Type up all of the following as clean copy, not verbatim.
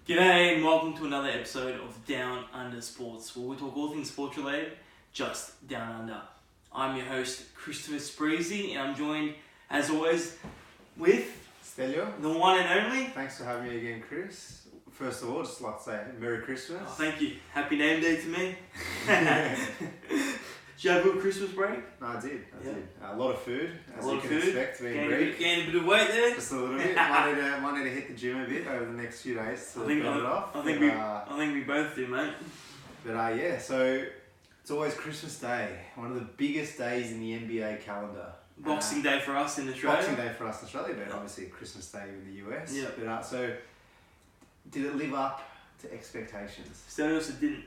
G'day and welcome to another episode of Down Under Sports, where we talk all things sports related, just down under. I'm your host, Christopher Spreezy, and I'm joined, as always, with Stelios. the one and only. Thanks for having me again, Chris. First of all, just like to say Merry Christmas. Oh, thank you. Happy name day to me. Did you have a good Christmas break? No, I did. A lot of food, as A lot you of can food. expect, being Greek. Gained a bit of weight there. Just a little bit. Might need to hit the gym a bit over the next few days to burn it off. I think we both do, mate. But yeah, so it's always Christmas Day, one of the biggest days in the NBA calendar. Boxing Day for us in Australia. Boxing Day for us in Australia, but obviously Christmas Day in the US. Yeah. But so, did it live up to expectations? Stelios, it didn't.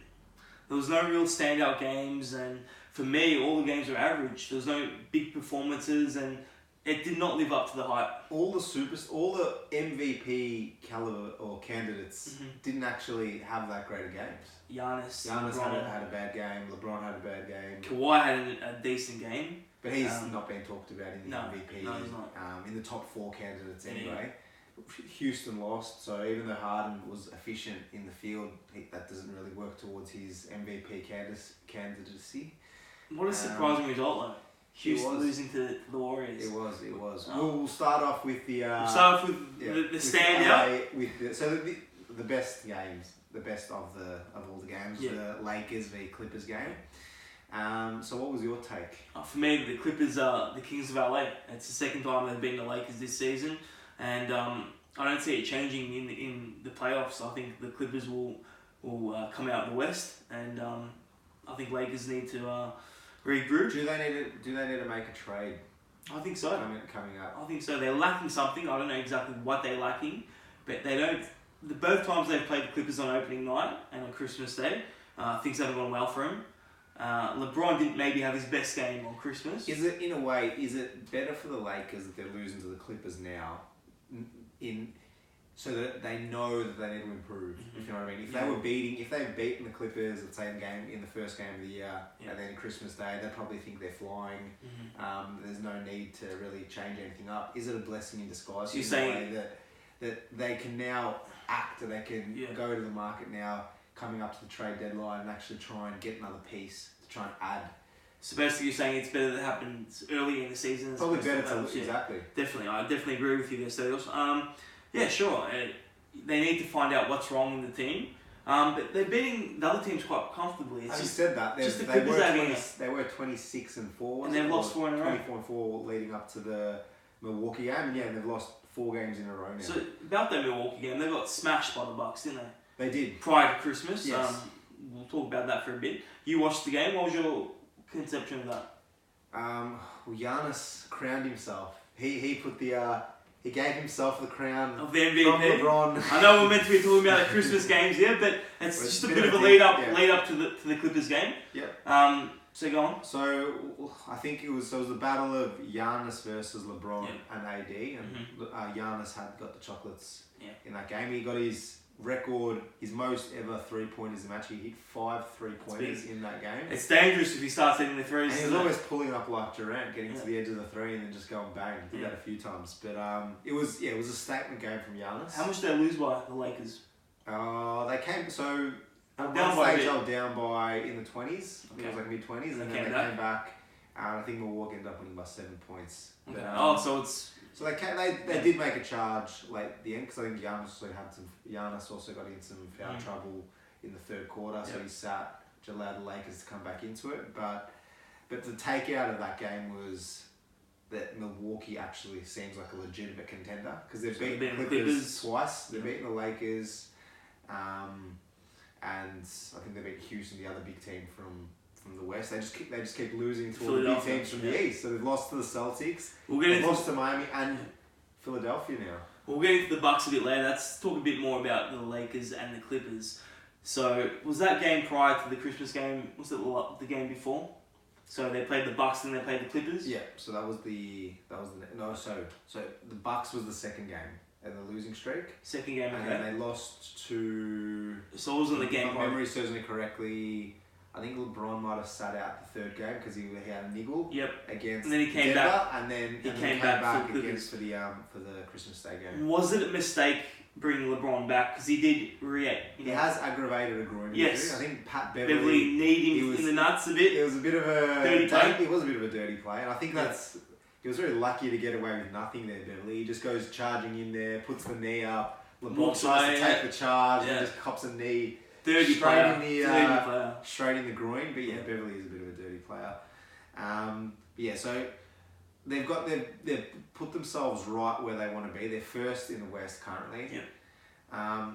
There was no real standout games, and for me, all the games were average. There was no big performances, and it did not live up to the hype. All the MVP caliber or candidates didn't actually have that great of games. Giannis LeBron had a bad game. LeBron had a bad game. Kawhi had a decent game. But he's not being talked about in the MVP. No, he's not. In the top four candidates anyway. Houston lost, so even though Harden was efficient in the field, that doesn't really work towards his MVP candidacy. What a surprising result, though. Houston losing to the Warriors. It was. We'll start off with the... we'll start off with the standout. The best games, the best of all the games, the Lakers v Clippers game. So what was your take? For me, the Clippers are the Kings of LA. It's the second time they've beaten the Lakers this season, and I don't see it changing in the playoffs. I think the Clippers will come out in the West, and I think Lakers need to regroup. Do they need to make a trade? I think so. Coming up. I think so. They're lacking something. I don't know exactly what they're lacking, but they don't. Both times they've played the Clippers on opening night and on Christmas Day, things haven't gone well for him. LeBron didn't maybe have his best game on Christmas. Is it better for the Lakers that they're losing to the Clippers now, so that they know that they need to improve? If you know what I mean. If they've beaten the Clippers, let's say in the first game of the year, and then Christmas Day, they probably think they're flying. There's no need to really change anything up. Is it a blessing in disguise? So you're saying in the way that they can now act, and they can go to the market now, coming up to the trade deadline, and actually try and get another piece to try and add. So basically you're saying it's better that happens early in the season. Probably better to exactly. Definitely, I definitely agree with you there, Stelios. Yeah, sure. They need to find out what's wrong in the team. But they're beating the other teams quite comfortably. Having said that, they were 26-4, and they've lost 4 in a row. 24-4 leading up to the Milwaukee game, and they've lost 4 games in a row now. So about that Milwaukee game, they got smashed by the Bucks, didn't they? They did. Prior to Christmas. Yes. We'll talk about that for a bit. You watched the game. What was your conception of that? Well, Giannis crowned himself. He gave himself the crown of the MVP. From LeBron. I know we're meant to be talking about the Christmas games here, but it's just a bit of a lead up to the Clippers game. Yeah. So go on. So I think it was the battle of Giannis versus LeBron and AD, and Giannis got the chocolates in that game. He got his record, his most ever 3-pointers in the match. He hit 5 3-pointers in that game. It's dangerous if he starts hitting the threes. And he was always pulling up like Durant, getting to the edge of the three and then just going bang. He did that a few times. But it was a statement game from Giannis. How much did they lose by, the Lakers? They came at down one by stage they were down by in the 20s. I think it was like mid-20s, and then they came back. And I think Milwaukee ended up winning by 7 points. Okay. But, So they did make a charge late at the end, because I think Giannis also got in some foul trouble in the third quarter, so he sat, which allowed the Lakers to come back into it. But the takeout of that game was that Milwaukee actually seems like a legitimate contender, because they've beaten the Clippers twice. They've beaten the Lakers, and I think they beat Houston, the other big team from the West. They just keep losing to all the big teams from the East. So they've lost to the Celtics. They've lost to Miami and Philadelphia now. We'll get into the Bucks a bit later. Let's talk a bit more about the Lakers and the Clippers. So was that game prior to the Christmas game? Was it the game before? So they played the Bucks and they played the Clippers. Yeah. So So the Bucks was the second game and the losing streak. Second game. And then they lost to. So it wasn't the game. If my memory serves me correctly, I think LeBron might have sat out the third game because he had a niggle. Yep. Against and then he came Denver, back. and then he came back against for the Christmas Day game. Was it a mistake bring LeBron back because he did react. He has aggravated a groin injury. Yes. I think Pat Beverly Beverly need him in the nuts a bit. It was a bit of a dirty play. It was a bit of a dirty play, and I think he was very lucky to get away with nothing there. Beverly, he just goes charging in there, puts the knee up. LeBron tries to take the charge and just cops a knee dirty straight player. Straight in the groin. But yeah, Beverly is a bit of a dirty player. So they've put themselves right where they want to be. They're first in the West currently. Yeah.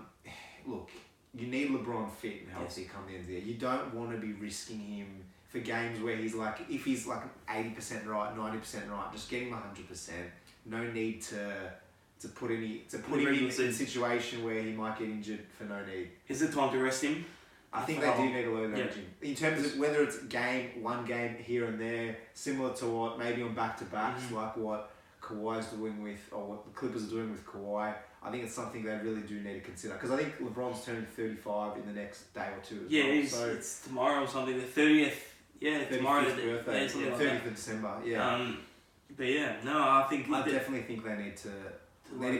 Look, you need LeBron fit and healthy come the end of the year. You don't want to be risking him for games where he's like, if he's like 80% right, 90% right, just get him 100%. No need to put him in a situation where he might get injured for no need. Is it time to rest him? I think they do need to load energy. In terms of whether it's one game here and there, similar to what maybe on back-to-backs, like what Kawhi's doing with, or what the Clippers are doing with Kawhi, I think it's something they really do need to consider. Because I think LeBron's turning 35 in the next day or two as well. It's tomorrow or something, the 30th. Yeah, tomorrow. 35th birthday. 30th of December, yeah. But yeah, no, I definitely think they need to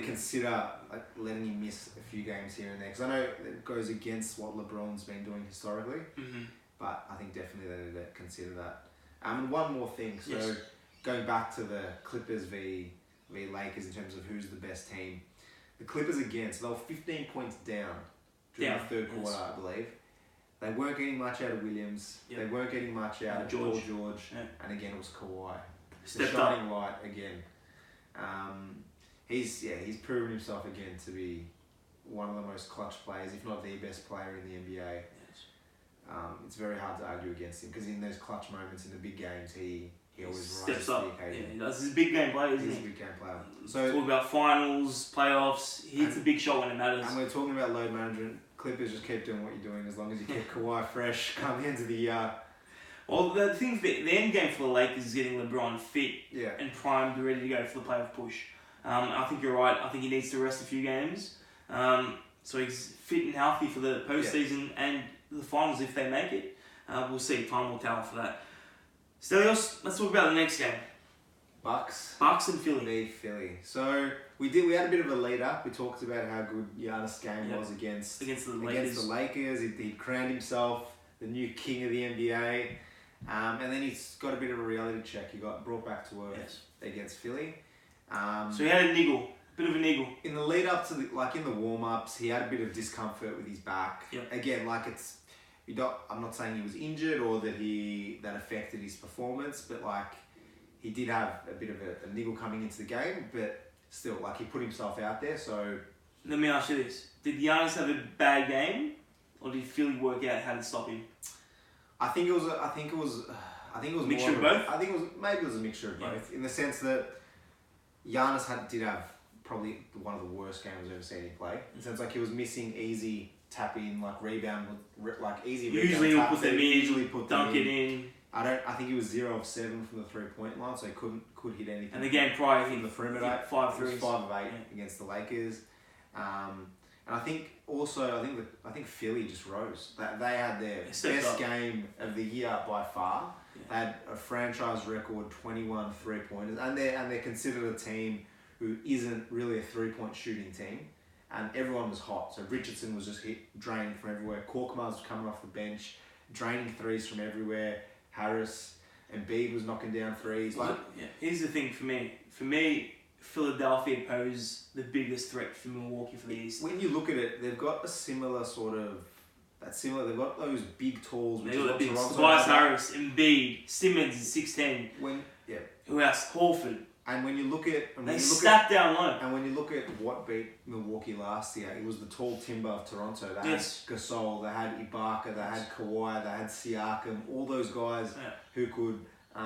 consider letting him miss a few games here and there. Because I know it goes against what LeBron's been doing historically. But I think definitely they need to consider that. And one more thing. So going back to the Clippers v Lakers in terms of who's the best team. The Clippers again, so they were 15 points down during the third quarter, I believe. They weren't getting much out of Williams. They weren't getting much out of Paul George. And again, it was Kawhi. The shining light again. He's proven himself again to be one of the most clutch players, if not the best player in the NBA. It's very hard to argue against him because in those clutch moments in the big games, he always rises to the occasion. Yeah, he does. He's a big game player, isn't he? He's a big game player. So talking about finals, playoffs, he hits a big shot when it matters. And we're talking about load management. Clippers just keep doing what you're doing as long as you keep Kawhi fresh come the end of the year. Well, the thing, the end game for the Lakers is getting LeBron fit and primed, ready to go for the playoff push. I think you're right. I think he needs to rest a few games. So he's fit and healthy for the postseason and the finals if they make it. We'll see. Time will tell for that. Stelios, let's talk about the next game. Bucks and Philly. Philly. So we had a bit of a lead up. We talked about how good Giannis' game was against the Lakers. He crowned himself the new king of the NBA. And then he's got a bit of a reality check. He got brought back to earth against Philly. So he had a bit of a niggle. In the lead up to in the warm ups, he had a bit of discomfort with his back. Again, I'm not saying he was injured or that affected his performance, but he did have a bit of a niggle coming into the game, but still, he put himself out there. So let me ask you this: did Giannis have a bad game, or did Philly work out how to stop him? I think it was a mixture of both. I think it was a mixture of both, in the sense that Giannis did have probably one of the worst games I've ever seen him play. It sounds like he was missing easy tap in, rebound, easy. Usually he'll put them in, dunk it in. I think he was 0 of 7 from the 3-point line, so he could hit anything. And the game prior, from the perimeter, 5 threes. 5 of 8 against the Lakers. And I think Philly just rose. They had their best game of the year by far. They had a franchise record 21 3-pointers, and they're considered a team who isn't really a 3-point shooting team. And everyone was hot. So Richardson was just draining from everywhere. Korkmaz was coming off the bench, draining threes from everywhere. Harris and Embiid was knocking down threes. Here's the thing for me. For me, Philadelphia pose the biggest threat for Milwaukee for the East. When you look at it, they've got a similar sort of... They've got those big talls. They've got the big Tobias Harris, Embiid, Simmons is 6'10". Who else? Horford. And when you look at... They stacked down low. And when you look at what beat Milwaukee last year, it was the tall timber of Toronto. They had Gasol, they had Ibaka, they had Kawhi, they had Siakam, all those guys who could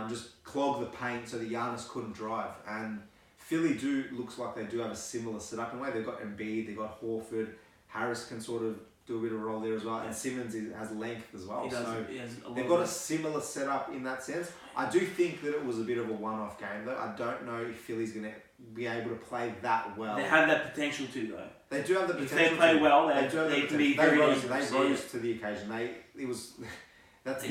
just clog the paint so that Giannis couldn't drive. And Philly looks like they do have a similar setup in a way. They've got Embiid, they've got Horford, Harris can sort of do a bit of a role there as well, and Simmons has length as well. They've got a similar setup in that sense. I do think that it was a bit of a one-off game though. I don't know if Philly's going to be able to play that well. They have that potential to though. They do have the potential. If they play well, they can be very dangerous. They rose to the occasion. That's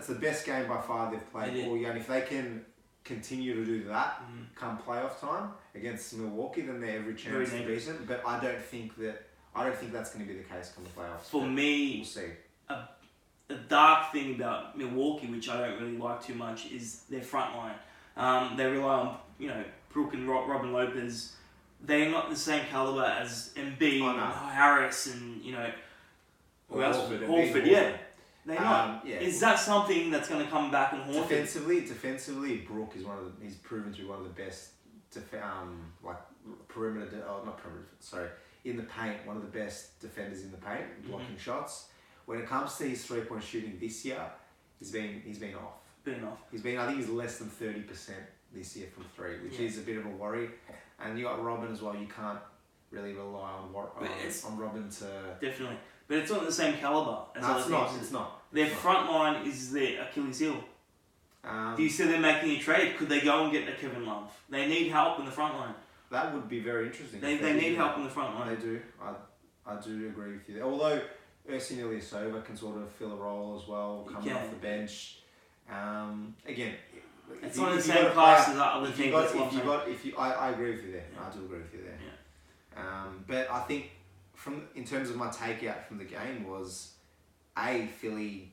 the best game by far they've played all year. And if they can continue to do that come playoff time against Milwaukee, then they're every chance to beat them. But I don't think that's going to be the case come the playoffs. For me, we'll see. A dark thing about Milwaukee, which I don't really like too much, is their front line. They rely on Brook and Robin Lopez. They're not the same caliber as Embiid and Harris and who else? Horford, yeah. They're not. Is that something that's going to come back and haunt Defensively, Brook is he's proven to be one of the best in the paint, one of the best defenders in the paint, blocking shots. When it comes to his 3-point shooting this year, he's been off. I think he's less than 30% this year from 3, which is a bit of a worry. And you got Robin as well. You can't really rely on Robin to definitely. But it's not the same caliber as other teams. It's not. Their front line is their Achilles heel. Do you see them making a trade? Could they go and get a Kevin Love? They need help in the front line. That would be very interesting. They need help in the front line. They do. I do agree with you there. Although Ersin Ilyasova can sort of fill a role as well, coming off the bench. Again, it's not the same class as other teams. I agree with you there. I do agree with you there. Yeah. But I think in terms of my takeout from the game was, Philly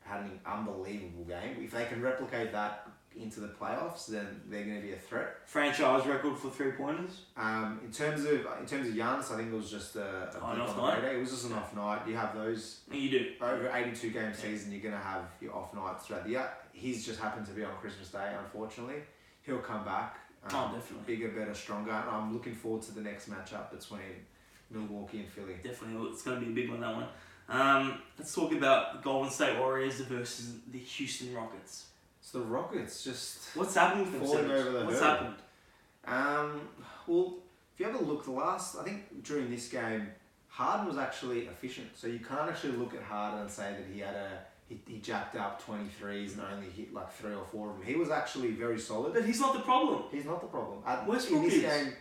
had an unbelievable game. If they can replicate that into the playoffs, then they're going to be a threat. Franchise record for 3-pointers. In terms of Giannis, I think it was just a off night. It was just an off night. You have those. You do. Over 82 game season, you're going to have your off nights throughout the year. He's just happened to be on Christmas Day, unfortunately. He'll come back. Definitely. Bigger, better, stronger. And I'm looking forward to the next matchup between Milwaukee and Philly. Definitely, it's going to be a big one, that one. Let's talk about the Golden State Warriors versus the Houston Rockets. So the Rockets just... What's happened with them? What's happened? Well, if you have a look, I think during this game, Harden was actually efficient. So you can't actually look at Harden and say that he jacked up 23s and only hit like 3 or 4 of them. He was actually very solid. But he's not the problem. He's not the problem. Westbrook in this game,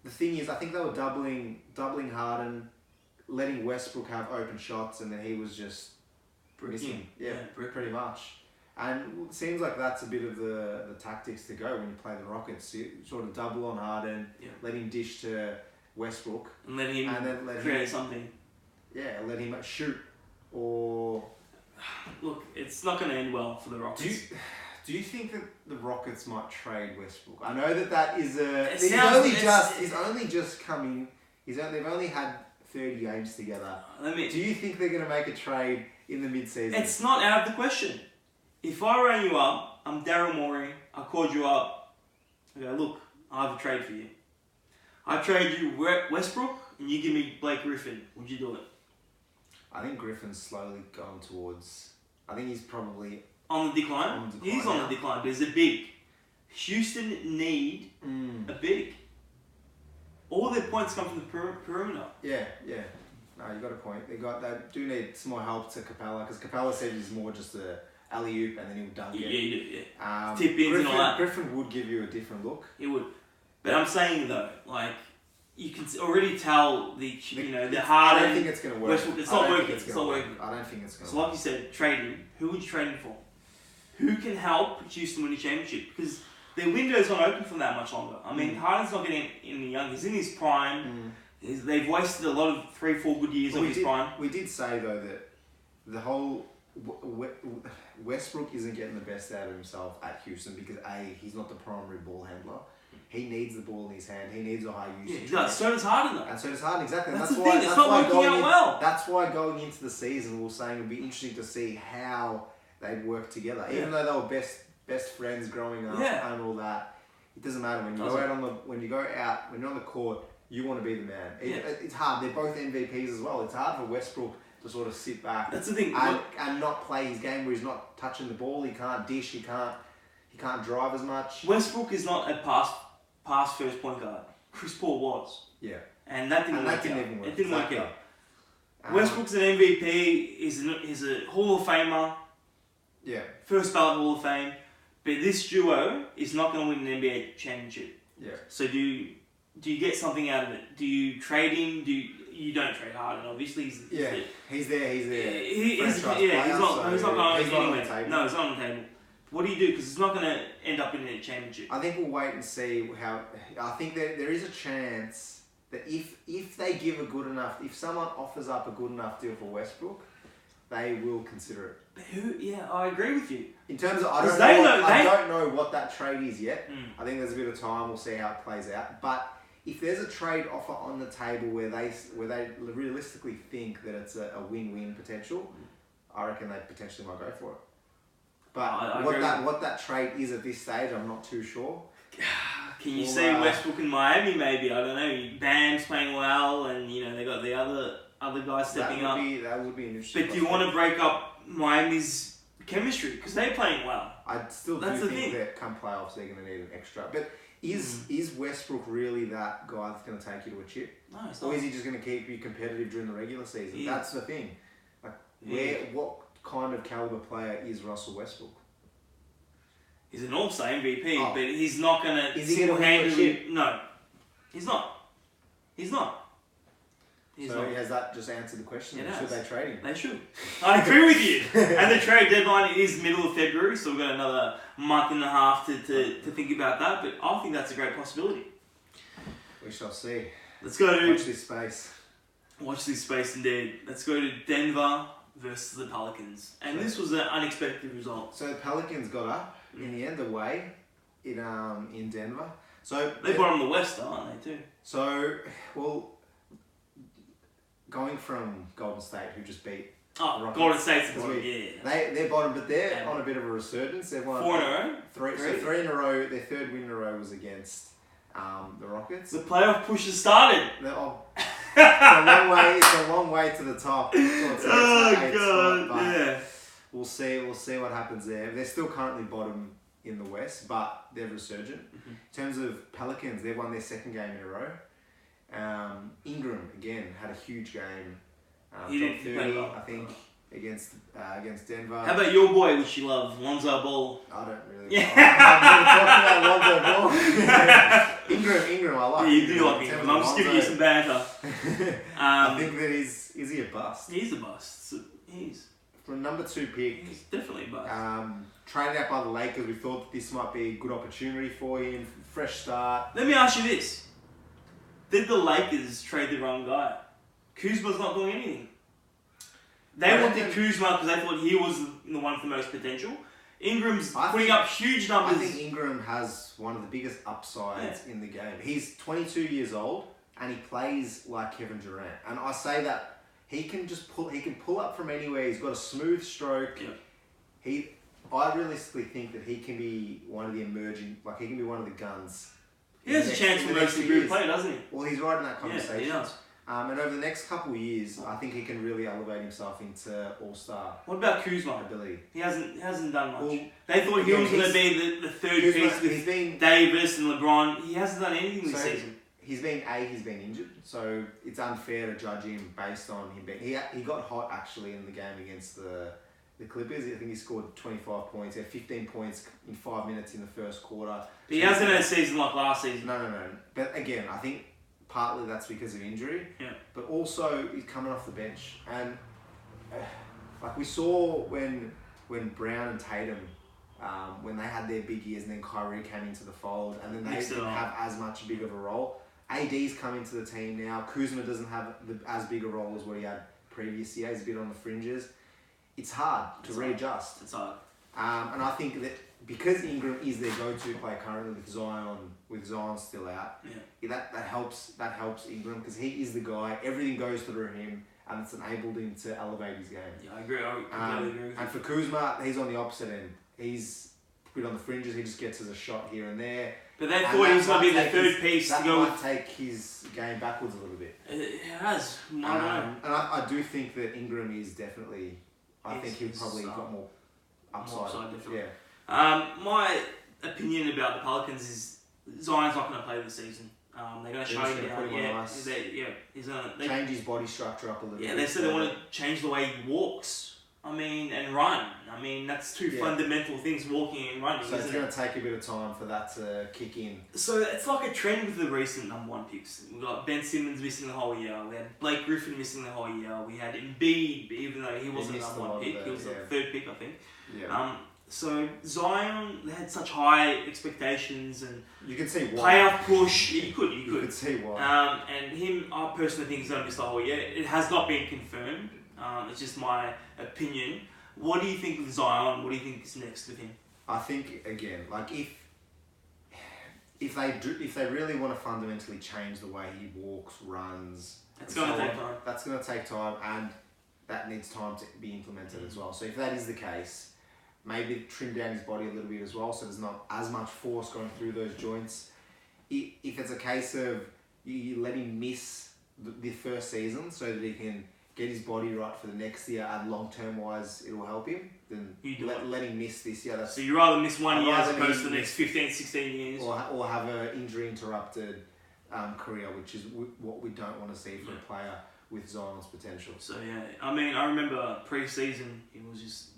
the thing is, I think they were doubling Harden, letting Westbrook have open shots, and then he was just missing. Yeah, pretty much. And it seems like that's a bit of the tactics to go when you play the Rockets. You sort of double on Harden, let him dish to Westbrook, and let him create something. Yeah, let him shoot. Or look, it's not going to end well for the Rockets. Do you think that the Rockets might trade Westbrook? I know that is a. He's only just coming. They've only had 30 games together. Do you think they're going to make a trade in the mid-season? It's not out of the question. If I rang you up, I'm Daryl Morey, I called you up, I go, look, I have a trade for you. I trade you Westbrook, and you give me Blake Griffin. Would you do it? I think Griffin's slowly going towards... I think he's probably... On the decline? He's on the decline, but he's a big. Houston need a big. All their points come from the perimeter. Yeah. No, you got a point. They do need some more help to Capella, because Capella said he's more just a alley-oop and then he'll dunk it. Yeah, you do, yeah. Tip-ins and all that. Griffin would give you a different look. He would. But I'm saying, though, like, you can already tell the Harden... I don't think it's going to work. It's not working. It's not working. I don't think it's going to work. So like you said, trade him. Who would you trade him for? Who can help Houston win a championship? Because their window's not open for that much longer. I mean, Harden's not getting any younger. He's in his prime. They've wasted a lot of 3-4 good years of his prime. We did say, though, that the whole... Westbrook isn't getting the best out of himself at Houston because he's not the primary ball handler. He needs the ball in his hand. He needs a high usage. Yeah, so does Harden though. And so does Harden, exactly. That's the thing. It's not working out well. That's why going into the season, we were saying it'd be interesting to see how they'd work together. Yeah. Even though they were best friends growing up and all that, it doesn't matter when you go out when you're on the court. You want to be the man. It's hard. They're both MVPs as well. It's hard for Westbrook to sort of sit back. That's the thing. And not play his game where he's not touching the ball. He can't dish. He can't drive as much. Westbrook is not a pass first point guard. Chris Paul was. Yeah. And that didn't work out. It didn't work out. Westbrook's an MVP. He's a Hall of Famer. Yeah. First ballot Hall of Fame. But this duo is not going to win an NBA championship. Yeah. So do you get something out of it? Do you trade him? You don't trade Harden, obviously. He's there. He's there. He's not going anywhere. No, he's not on the table. What do you do? Because it's not going to end up in a championship. I think we'll wait and see how. I think there is a chance that if they give a good enough, if someone offers up a good enough deal for Westbrook, they will consider it. But who? Yeah, I agree with you. In terms of, I don't know what that trade is yet. I think there's a bit of time. We'll see how it plays out. But if there's a trade offer on the table where they realistically think that it's a win-win potential, I reckon they potentially might go for it. But what that trade is at this stage, I'm not too sure. Can you see Westbrook in Miami? Maybe, I don't know. Bam's playing well, and they got the other guys stepping up. That would be an interesting. But do you want to break up Miami's chemistry because they're playing well? I still do think that come playoffs they're going to need an extra. But is Westbrook really that guy that's going to take you to a chip? No, it's not. Or is he just going to keep you competitive during the regular season? That's the thing. What kind of caliber player is Russell Westbrook? He's an All-Star MVP, but he's not going to single-handedly... No, he's not. He's not. Has that just answered the question? Should they trade him? They should. I agree with you. And the trade deadline is middle of February, so we've got another month and a half to think about that, but I think that's a great possibility. We shall see. Let's go to... Watch this space. Watch this space indeed. Let's go to Denver versus the Pelicans. And this was an unexpected result. So the Pelicans got up in the end away in Denver. So they bottom the West, aren't they, too? So, going from Golden State, who just beat Rockets, Golden State's the bottom, They're bottom, but they're on a bit of a resurgence. They've won 4 in a row? Three in a row. Their third win in a row was against the Rockets. The playoff push has started. It's a long way to the top. Yeah. We'll see what happens there. They're still currently bottom in the West, but they're resurgent. In terms of Pelicans, they've won their second game in a row. Ingram again had a huge game. Dropped 30, I think, against Denver. How about your boy, which you love, Lonzo Ball? I don't really. I'm never talking about Lonzo Ball. Ingram, I like. Yeah, you do like Ingram. I'm just giving you some banter. I think that is he a bust? He's a bust. He's for a number 2 pick. He's definitely a bust. Traded out by the Lakers, we thought that this might be a good opportunity for him. Fresh start. Let me ask you this. Did the Lakers trade the wrong guy? Kuzma's not doing anything. They wanted Kuzma because they thought he was the one with the most potential. Ingram's putting up huge numbers. I think Ingram has one of the biggest upsides in the game. He's 22 years old and he plays like Kevin Durant. And I say that he can pull up from anywhere. He's got a smooth stroke. Yeah. I realistically think that he can be one of the emerging, he can be one of the guns. He has a chance for most of the group play, doesn't he? Well, he's right in that conversation. Yeah, he does. And over the next couple of years, I think he can really elevate himself into all-star. What about Kuzma? Ability. He hasn't done much. Well, they thought he was going to be the third piece with Davis and LeBron. He hasn't done anything this season. He's been injured, so it's unfair to judge him based on him being... He got hot, actually, in the game against the Clippers. I think he scored 25 points. He had 15 points in 5 minutes in the first quarter. But he hasn't had a season like last season. No. But again, I think partly that's because of injury. Yeah. But also, he's coming off the bench. And we saw when Brown and Tatum, when they had their big years and then Kyrie came into the fold and then they didn't have as much big of a role. AD's come into the team now. Kuzma doesn't have as big a role as what he had previous year. He's a bit on the fringes. It's hard to readjust. It's hard. And I think that because Ingram is their go-to player currently with Zion still out, that helps Ingram because he is the guy. Everything goes through him, and it's enabled him to elevate his game. Yeah, I agree. I completely agree with you. And for Kuzma, he's on the opposite end. He's a bit on the fringes. He just gets us a shot here and there. But they thought he was going to be the third piece to go. That might take his game backwards a little bit. It has. And I do think that Ingram is definitely. I think he's probably got more upside. Definitely. Yeah. My opinion about the Pelicans is Zion's not going to play this season. They're going to shut him down. He's going to change his body structure up a little bit. Yeah, they said they want to change the way he walks. And run. That's two fundamental things, walking and running. So it's going to take a bit of time for that to kick in. So it's like a trend with the recent number 1 picks. We got Ben Simmons missing the whole year. We had Blake Griffin missing the whole year. We had Embiid, even though he wasn't the number 1 pick. He was the 3rd pick, I think. Yeah. So Zion, they had such high expectations and you could see why. Playoff push. Yeah, you could. You could see why. And him, I personally think he's going to miss the whole year. It has not been confirmed. It's just my opinion. What do you think of Zion? What do you think is next with him? I think again, like if they really want to fundamentally change the way he walks, runs, it's going to take time. That's going to take time, and that needs time to be implemented as well. So if that is the case, maybe trim down his body a little bit as well, so there's not as much force going through those joints. If it's a case of you let him miss the first season so that he can get his body right for the next year, and long term wise it'll help him, then let him miss this year. So you rather miss 1 year as opposed to the next 15, 16 years? Or have an injury interrupted career, which is what we don't want to see for a player with Zion's potential. So yeah, I mean, I remember pre-season, he was just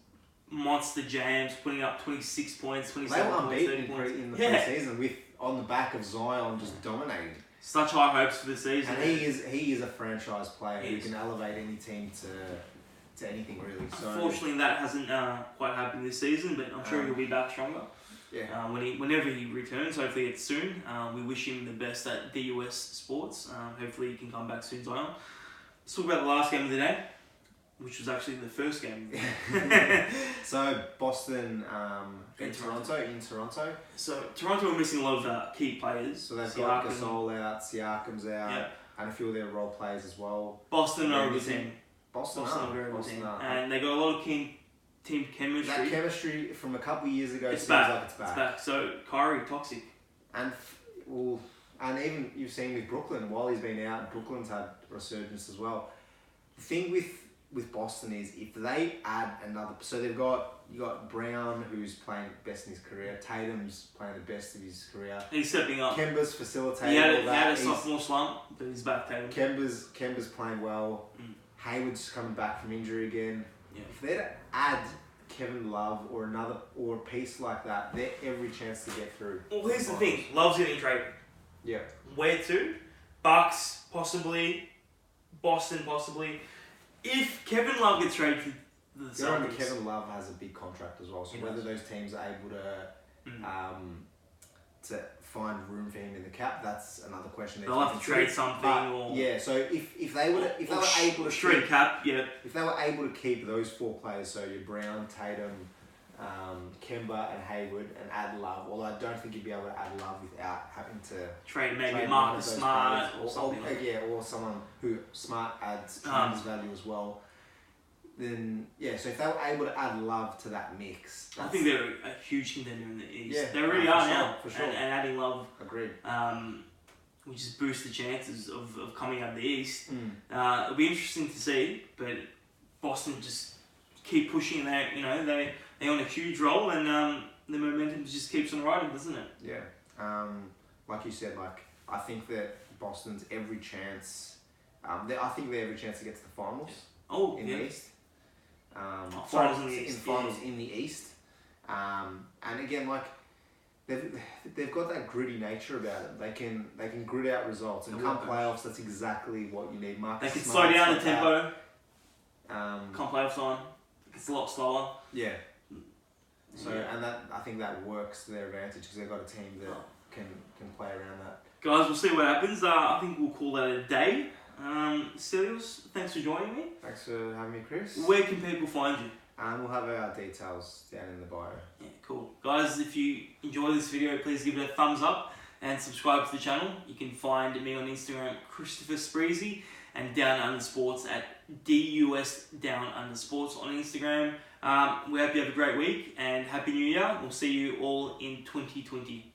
monster jams, putting up 26 points, 27 points, 30 points. In the pre-season with on the back of Zion just dominating. Such high hopes for the season. And he is a franchise player who can elevate any team to anything really. So unfortunately, that hasn't quite happened this season, but I'm sure he'll be back stronger. Yeah. Whenever he returns, hopefully it's soon. We wish him the best at D.U.S. Sports. Hopefully he can come back soon, Zion. Let's talk about the last game of the day, which was actually the first game of the day. So Boston in Toronto. So Toronto are missing a lot of key players. So they've got Gasol out, Siakam's out, and a few of their role players as well. Boston are a good team. Boston are a very good team. And they got a lot of team chemistry. That chemistry from a couple of years ago it's seems back. like it's back. It's back. So Kyrie, toxic. And even you've seen with Brooklyn, while he's been out, Brooklyn's had resurgence as well. The thing with Boston is if they add another, so you got Brown who's playing best in his career, Tatum's playing the best of his career. He's stepping up. Kemba's facilitating he had all that. He had a sophomore slump, but he's back. Tatum. Kemba's playing well. Hayward's coming back from injury again. Yeah. If they're to add Kevin Love or a piece like that, they're every chance to get through. Well, here's the thing: Love's getting traded. Yeah. Where to? Bucks possibly, Boston possibly. If Kevin Love gets traded to the Celtics, Kevin Love has a big contract as well, so whether those teams are able to find room for him in the cap, that's another question. They'll have to trade something, or so if they were able to trade cap, if they were able to keep those four players, so your Brown, Tatum, Kemba and Hayward, and add Love. Although I don't think you'd be able to add Love without having to trade maybe Marcus Smart or something. Or someone who Smart adds tremendous value as well. Then so if they were able to add Love to that mix, I think they're a huge contender in the East. Yeah, they really are now. For sure. And adding Love, agreed. Which just boosts the chances of coming out of the East. It'll be interesting to see, but Boston just keep pushing that. They're on a huge roll, and the momentum just keeps on riding, doesn't it? Yeah. Like you said, I think that Boston's every chance. I think they have every chance to get to the finals. In the East. Finals in the East. Finals in the East. And again, they've got that gritty nature about it. They can grit out results, and come playoffs, that's exactly what you need. They can slow down the tempo. Come playoffs on, it's a lot slower. Yeah. So and I think that works to their advantage because they've got a team that can play around that. Guys, we'll see what happens. I think we'll call that a day. Stelios, thanks for joining me. Thanks for having me, Chris. Where can people find you? We'll have our details down in the bio. Yeah, cool. Guys, if you enjoy this video, please give it a thumbs up and subscribe to the channel. You can find me on Instagram, Christopher Spreezy, and Down_Sports at D.U.S. Down_Sports on Instagram. We hope you have a great week and Happy New Year. We'll see you all in 2020.